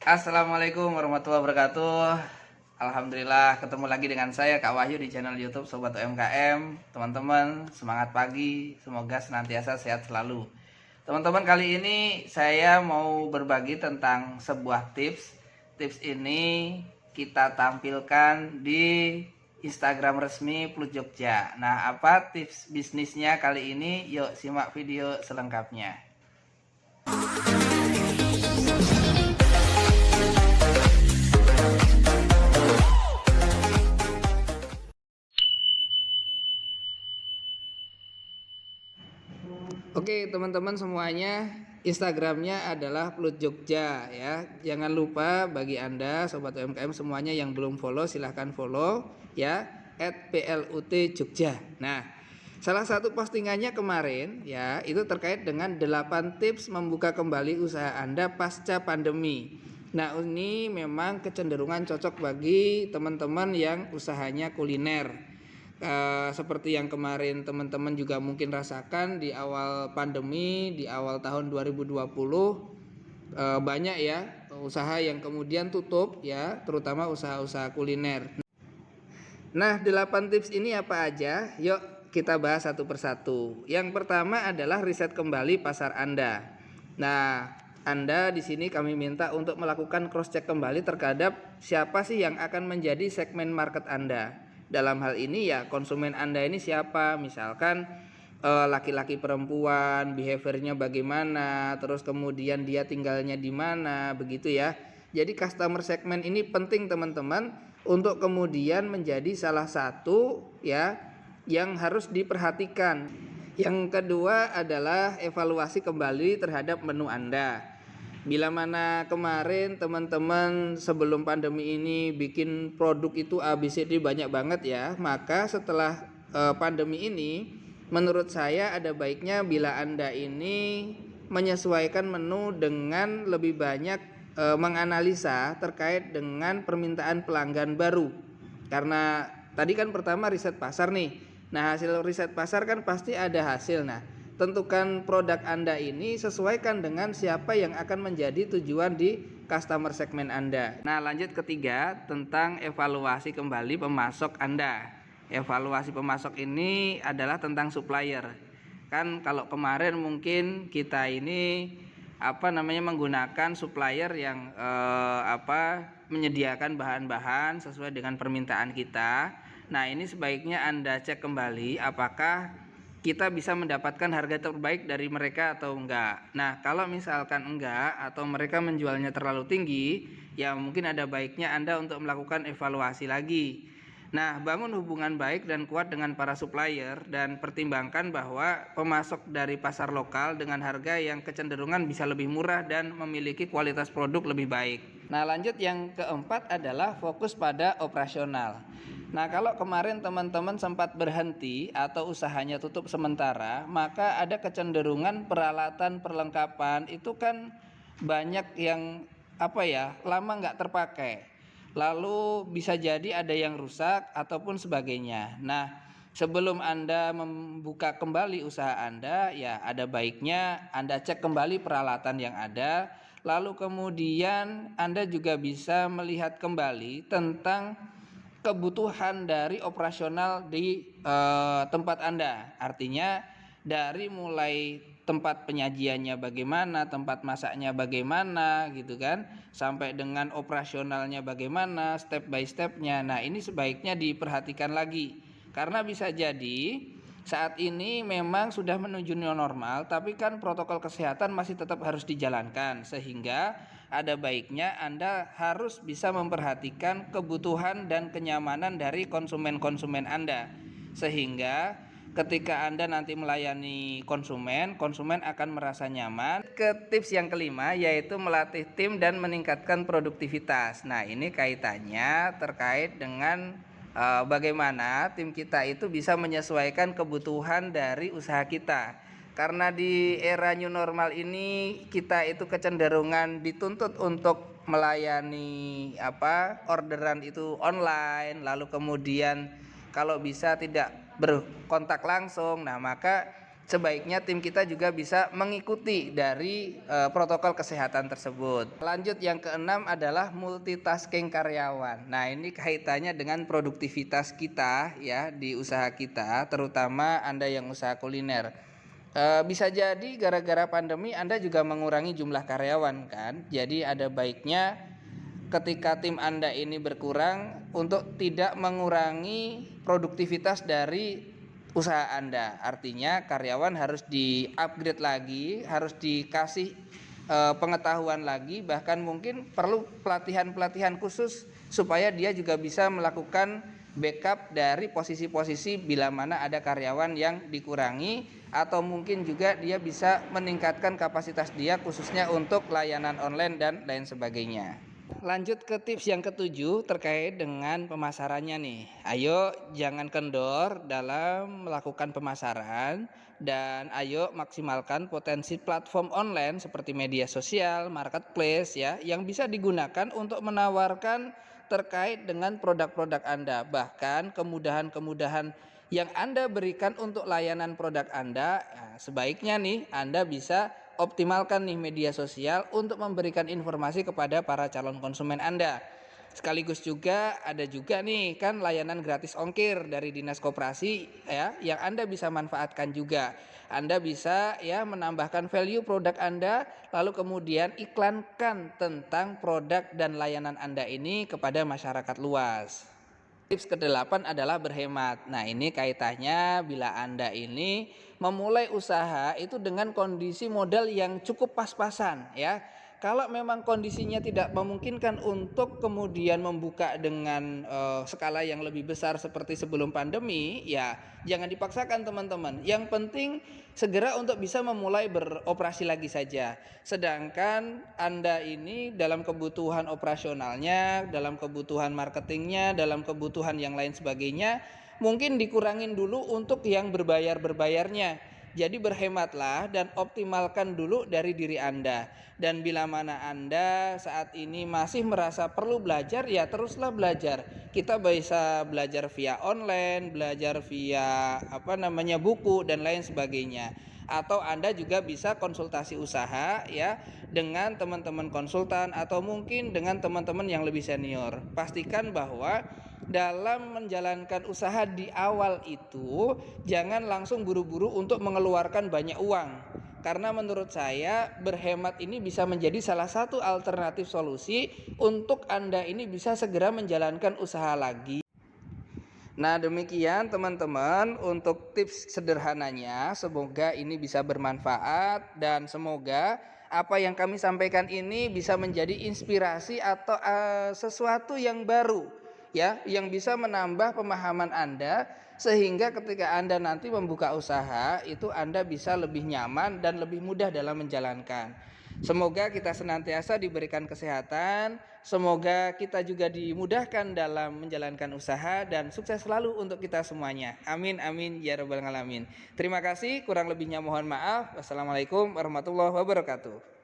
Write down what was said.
Assalamualaikum warahmatullahi wabarakatuh. Alhamdulillah ketemu lagi dengan saya Kak Wahyu di channel YouTube Sobat UMKM. Teman-teman, semangat pagi, semoga senantiasa sehat selalu. Teman-teman, kali ini saya mau berbagi tentang sebuah tips. Tips ini kita tampilkan di Instagram resmi Plus Jogja. Nah, apa tips bisnisnya kali ini? Yuk simak video selengkapnya. Oke teman-teman semuanya, Instagramnya adalah Plus Jogja ya. Jangan lupa bagi Anda Sobat UMKM semuanya yang belum follow silahkan follow ya, @plutjogja. Nah, salah satu postingannya kemarin ya itu terkait dengan 8 tips membuka kembali usaha Anda pasca pandemi. Nah, ini memang kecenderungan cocok bagi teman-teman yang usahanya kuliner. Seperti yang kemarin teman-teman juga mungkin rasakan di awal pandemi, di awal tahun 2020, banyak ya usaha yang kemudian tutup ya, terutama usaha-usaha kuliner. Nah, 8 tips ini apa aja? Yuk kita bahas satu persatu. Yang pertama adalah riset kembali pasar Anda. Nah, Anda di sini kami minta untuk melakukan cross check kembali terhadap siapa sih yang akan menjadi segmen market Anda. Dalam hal ini ya konsumen Anda ini siapa? Misalkan laki-laki perempuan, behaviornya bagaimana, terus kemudian dia tinggalnya di mana, begitu ya. Jadi customer segment ini penting teman-teman untuk kemudian menjadi salah satu ya yang harus diperhatikan. Yang kedua adalah evaluasi kembali terhadap menu Anda. Bila mana kemarin teman-teman sebelum pandemi ini bikin produk itu ABCD banyak banget ya, maka setelah pandemi ini menurut saya ada baiknya bila Anda ini menyesuaikan menu dengan lebih banyak menganalisa terkait dengan permintaan pelanggan baru. Karena tadi kan pertama riset pasar nih. Nah, hasil riset pasar kan pasti ada hasil. Nah, tentukan produk Anda ini sesuaikan dengan siapa yang akan menjadi tujuan di customer segmen Anda. Nah, lanjut ketiga tentang evaluasi kembali pemasok Anda. Evaluasi pemasok ini adalah tentang supplier. Kan kalau kemarin mungkin kita ini menggunakan supplier yang menyediakan bahan-bahan sesuai dengan permintaan kita. Nah, ini sebaiknya Anda cek kembali apakah kita bisa mendapatkan harga terbaik dari mereka atau enggak. Nah, kalau misalkan enggak atau mereka menjualnya terlalu tinggi, ya mungkin ada baiknya Anda untuk melakukan evaluasi lagi. Nah, bangun hubungan baik dan kuat dengan para supplier dan pertimbangkan bahwa pemasok dari pasar lokal dengan harga yang kecenderungan bisa lebih murah dan memiliki kualitas produk lebih baik. Nah, lanjut yang keempat adalah fokus pada operasional. Nah, kalau kemarin teman-teman sempat berhenti atau usahanya tutup sementara, maka ada kecenderungan peralatan perlengkapan itu kan banyak yang lama nggak terpakai. Lalu bisa jadi ada yang rusak ataupun sebagainya. Nah, sebelum Anda membuka kembali usaha Anda, ya ada baiknya Anda cek kembali peralatan yang ada. Lalu kemudian Anda juga bisa melihat kembali tentang kebutuhan dari operasional di tempat Anda. Artinya dari mulai tempat penyajiannya bagaimana, tempat masaknya bagaimana gitu kan, sampai dengan operasionalnya bagaimana, step by stepnya. Nah, ini sebaiknya diperhatikan lagi. Karena bisa jadi saat ini memang sudah menuju new normal, tapi kan protokol kesehatan masih tetap harus dijalankan, sehingga ada baiknya Anda harus bisa memperhatikan kebutuhan dan kenyamanan dari konsumen-konsumen Anda, sehingga ketika Anda nanti melayani konsumen, konsumen akan merasa nyaman. Ke tips yang kelima yaitu melatih tim dan meningkatkan produktivitas. Nah, ini kaitannya terkait dengan bagaimana tim kita itu bisa menyesuaikan kebutuhan dari usaha kita. Karena di era new normal ini kita itu kecenderungan dituntut untuk melayani orderan itu online, lalu kemudian kalau bisa tidak berkontak langsung. Nah, maka sebaiknya tim kita juga bisa mengikuti dari protokol kesehatan tersebut. Lanjut, yang keenam adalah multitasking karyawan. Nah, ini kaitannya dengan produktivitas kita ya di usaha kita, terutama Anda yang usaha kuliner. Bisa jadi gara-gara pandemi Anda juga mengurangi jumlah karyawan kan. Jadi ada baiknya ketika tim Anda ini berkurang untuk tidak mengurangi produktivitas dari usaha Anda. Artinya karyawan harus di-upgrade lagi, harus dikasih pengetahuan lagi, bahkan mungkin perlu pelatihan-pelatihan khusus supaya dia juga bisa melakukan backup dari posisi-posisi bila mana ada karyawan yang dikurangi, atau mungkin juga dia bisa meningkatkan kapasitas dia khususnya untuk layanan online dan lain sebagainya. Lanjut ke tips yang ketujuh terkait dengan pemasarannya nih. Ayo jangan kendor dalam melakukan pemasaran, dan ayo maksimalkan potensi platform online seperti media sosial, marketplace ya, yang bisa digunakan untuk menawarkan terkait dengan produk-produk Anda. Bahkan kemudahan-kemudahan yang Anda berikan untuk layanan produk Anda, sebaiknya nih Anda bisa optimalkan nih media sosial untuk memberikan informasi kepada para calon konsumen Anda. Sekaligus juga ada juga nih kan layanan gratis ongkir dari Dinas Koperasi ya, yang Anda bisa manfaatkan juga. Anda bisa ya menambahkan value produk Anda, lalu kemudian iklankan tentang produk dan layanan Anda ini kepada masyarakat luas. Tips ke-8 adalah berhemat. Nah, ini kaitannya bila Anda ini memulai usaha itu dengan kondisi modal yang cukup pas-pasan ya. Kalau memang kondisinya tidak memungkinkan untuk kemudian membuka dengan skala yang lebih besar seperti sebelum pandemi, ya jangan dipaksakan teman-teman. Yang penting segera untuk bisa memulai beroperasi lagi saja. Sedangkan Anda ini dalam kebutuhan operasionalnya, dalam kebutuhan marketingnya, dalam kebutuhan yang lain sebagainya, mungkin dikurangin dulu untuk yang berbayarnya. Jadi berhematlah dan optimalkan dulu dari diri Anda. Dan bila mana Anda saat ini masih merasa perlu belajar, ya teruslah belajar. Kita bisa belajar via online, belajar via buku dan lain sebagainya. Atau Anda juga bisa konsultasi usaha ya dengan teman-teman konsultan atau mungkin dengan teman-teman yang lebih senior. Pastikan bahwa dalam menjalankan usaha di awal itu jangan langsung buru-buru untuk mengeluarkan banyak uang, karena menurut saya berhemat ini bisa menjadi salah satu alternatif solusi untuk Anda ini bisa segera menjalankan usaha lagi. Nah, demikian teman-teman untuk tips sederhananya. Semoga ini bisa bermanfaat dan semoga apa yang kami sampaikan ini bisa menjadi inspirasi atau sesuatu yang baru ya, yang bisa menambah pemahaman Anda sehingga ketika Anda nanti membuka usaha itu Anda bisa lebih nyaman dan lebih mudah dalam menjalankan. Semoga kita senantiasa diberikan kesehatan, semoga kita juga dimudahkan dalam menjalankan usaha dan sukses selalu untuk kita semuanya. Amin amin ya rabbal alamin. Terima kasih, kurang lebihnya mohon maaf. Wassalamualaikum warahmatullahi wabarakatuh.